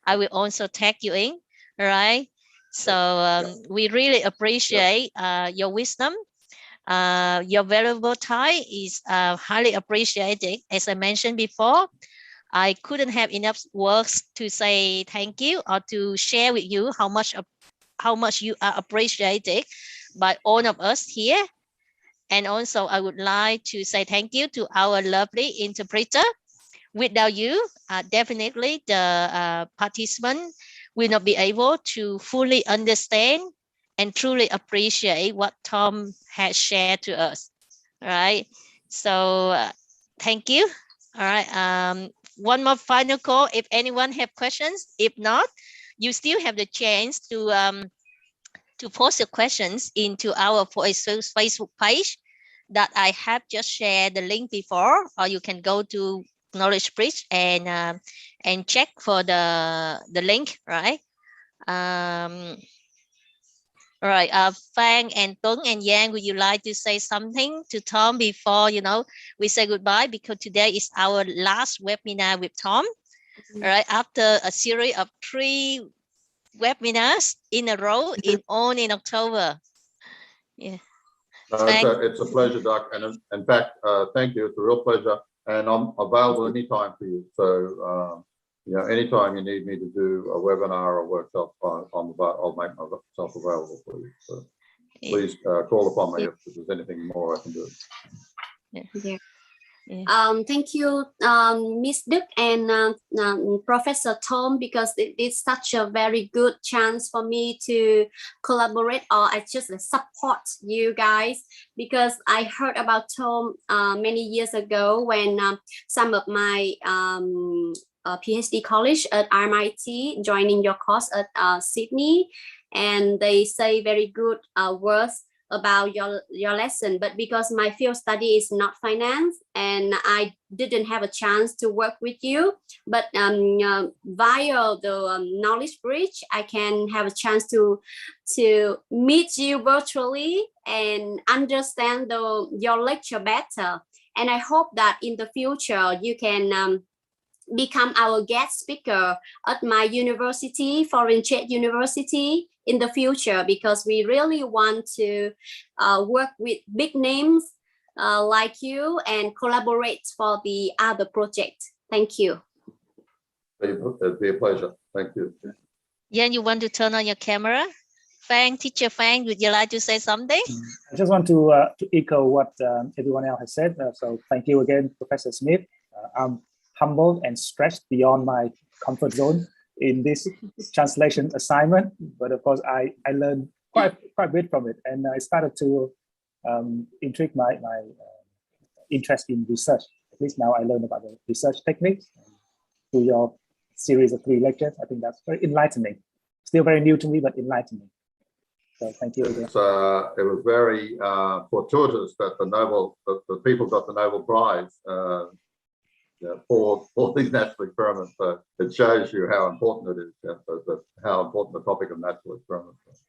I will also tag you in. All right. So we really appreciate your wisdom. Your valuable time is highly appreciated. As I mentioned before, I couldn't have enough words to say thank you or to share with you how much you are appreciated by all of us here. And also, I would like to say thank you to our lovely interpreter. Without you, definitely the participant will not be able to fully understand and truly appreciate what Tom has shared to us. All right. So thank you. All right. One more final call. If anyone have questions, if not, you still have the chance to post your questions into our Facebook page that I have just shared the link before, or you can go to Knowledge Bridge and check for the link, right? All right, Fang and Tuấn and Yang, would you like to say something to Tom before we say goodbye? Because today is our last webinar with Tom. All right, after a series of 3 webinars in a row only in October. Yeah. It's a pleasure, Doc. And in fact, thank you. It's a real pleasure. And I'm available anytime for you. So, anytime you need me to do a webinar or workshop, I'll make myself available for you. So please call upon me if there's anything more I can do. Yeah. Thank you, Miss Đức and Professor Tom, because it's such a very good chance for me to collaborate, or I just support you guys, because I heard about Tom many years ago when some of my PhD college at RMIT joining your course at Sydney, and they say very good words about your lesson. But because my field study is not finance and I didn't have a chance to work with you, but via the Knowledge Bridge, I can have a chance to meet you virtually and understand your lecture better. And I hope that in the future you can become our guest speaker at my university, Foreign Trade University, in the future, because we really want to work with big names like you and collaborate for the other project. Thank you. It'd be a pleasure. Thank you. Yeah, you want to turn on your camera? Fang, Teacher Fang, would you like to say something? I just want to echo what everyone else has said. So thank you again, Professor Smith. I'm humbled and stretched beyond my comfort zone in this translation assignment, but of course I learned quite a bit from it, and I started to intrigue my interest in research. At least now I learn about the research techniques through your series of 3 lectures. I think that's very enlightening. Still very new to me, but enlightening. So thank you again. It was very fortuitous that the people got the Nobel Prize for these natural experiments. So it shows you how important it is, how important the topic of natural experiments is.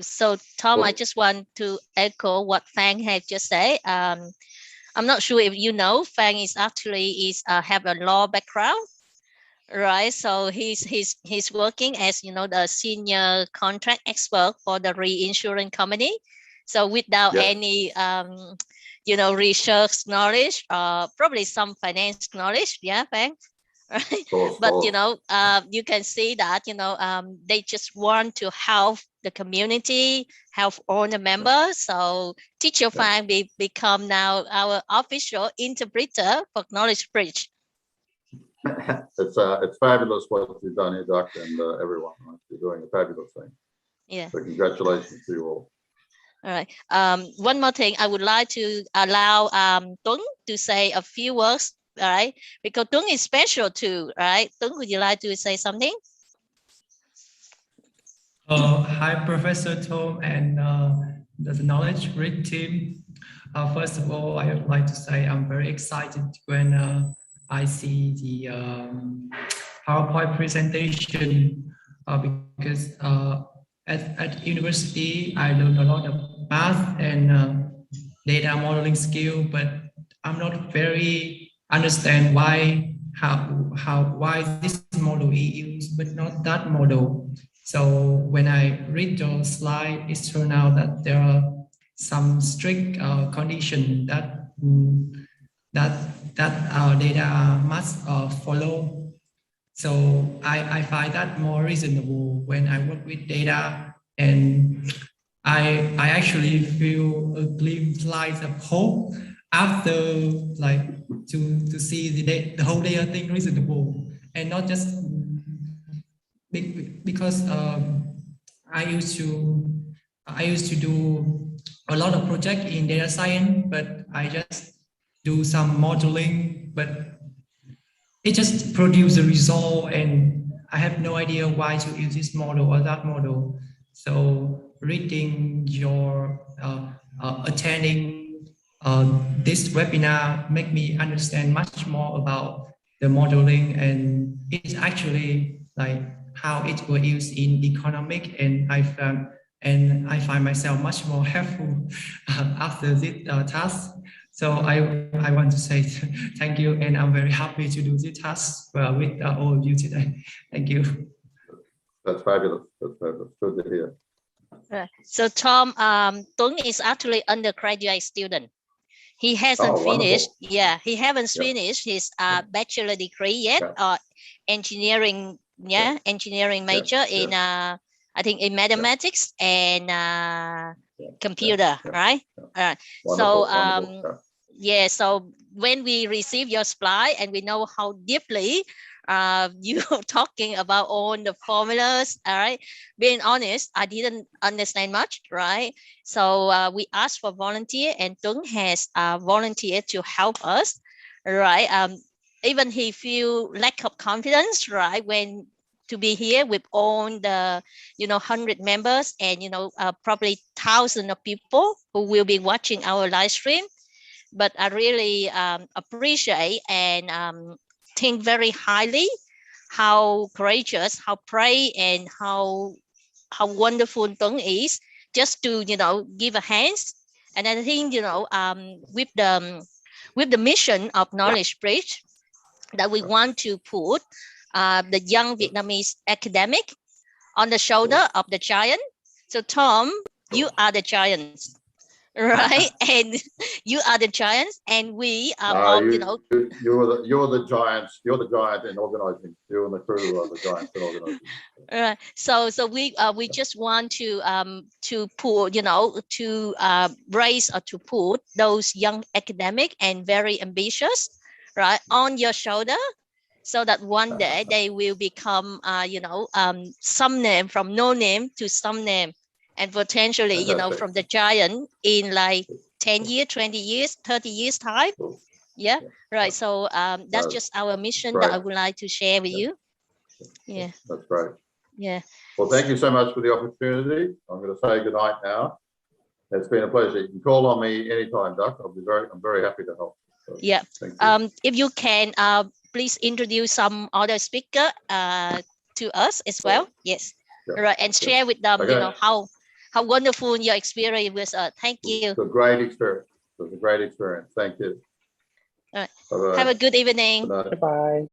So Tom, I just want to echo what Fang had just said. I'm not sure if you know, Fang is actually have a law background, right? So he's working as the senior contract expert for the reinsurance company. So without any research knowledge, probably some finance knowledge, Fang. Right? But you can see that they just want to help the community, help all the members. So Teacher Fang become now our official interpreter for Knowledge Bridge. It's fabulous what you've done here, Doc, and everyone. You're doing a fabulous thing. Yeah. So congratulations to you all. All right. One more thing, I would like to allow Tuấn to say a few words. All right, because Tuấn is special too, right? Tuấn, would you like to say something? Hi, Professor Tom and the Knowledge Bridge team. First of all, I would like to say I'm very excited when I see the PowerPoint presentation because at university, I learned a lot of math and data modeling skill, but I'm not very understand why why this model is used, but not that model. So when I read your slide, it turned out that there are some strict conditions that our data must follow. So I find that more reasonable when I work with data, and I actually feel a glimpse of hope after to see the whole data thing reasonable, and not just because I used to do a lot of project in data science, but I just do some modeling, but it just produces a result, and I have no idea why to use this model or that model. So reading your attending this webinar make me understand much more about the modeling, and it's actually like how it was used in economic, and I find myself much more helpful after this task. So I want to say thank you, and I'm very happy to do this task with all of you today. Thank you. That's fabulous. That's fabulous. Good to hear. So Tom, Tuấn is actually undergraduate student. He hasn't finished. Wonderful. Yeah, he haven't finished his bachelor degree yet, or engineering. Yeah, engineering major in I think in mathematics and computer, right? Wonderful, so yeah, so when we receive your slide and we know how deeply you're talking about all the formulas, all right, being honest, I didn't understand much, right? So we asked for volunteer, and Tuấn has volunteered to help us, right? Even he feel lack of confidence, right, when to be here with all the 100 members and probably thousands of people who will be watching our live stream. But I really appreciate and think very highly how courageous, how brave, and how wonderful Tuấn is, just to give a hand. And I think with the mission of Knowledge Bridge, that we want to put the young Vietnamese academic on the shoulder of the giant. So Tom, you are the giants, right? And you are the giants, and we are you're the giants. You're the giant in organizing. You and the crew are the giants in organizing. Right. So we just want to put to raise or to put those young academic and very ambitious, right, on your shoulder, so that one day they will become some name, from no name to some name, and potentially from the giant in like 10 years, 20 years, 30 years time. Yeah, right. So that's just our mission that I would like to share with you. Yeah, that's great. Yeah. Well, thank you so much for the opportunity. I'm going to say good night now. It's been a pleasure. You can call on me anytime, Doc. I'm very happy to help. So, yeah. If you can, please introduce some other speaker to us as well. Yes. Right, and share with them, how wonderful your experience was. Thank you. It's a great experience. It was a great experience. Thank you. All right. Have a good evening. Good night. Bye-bye.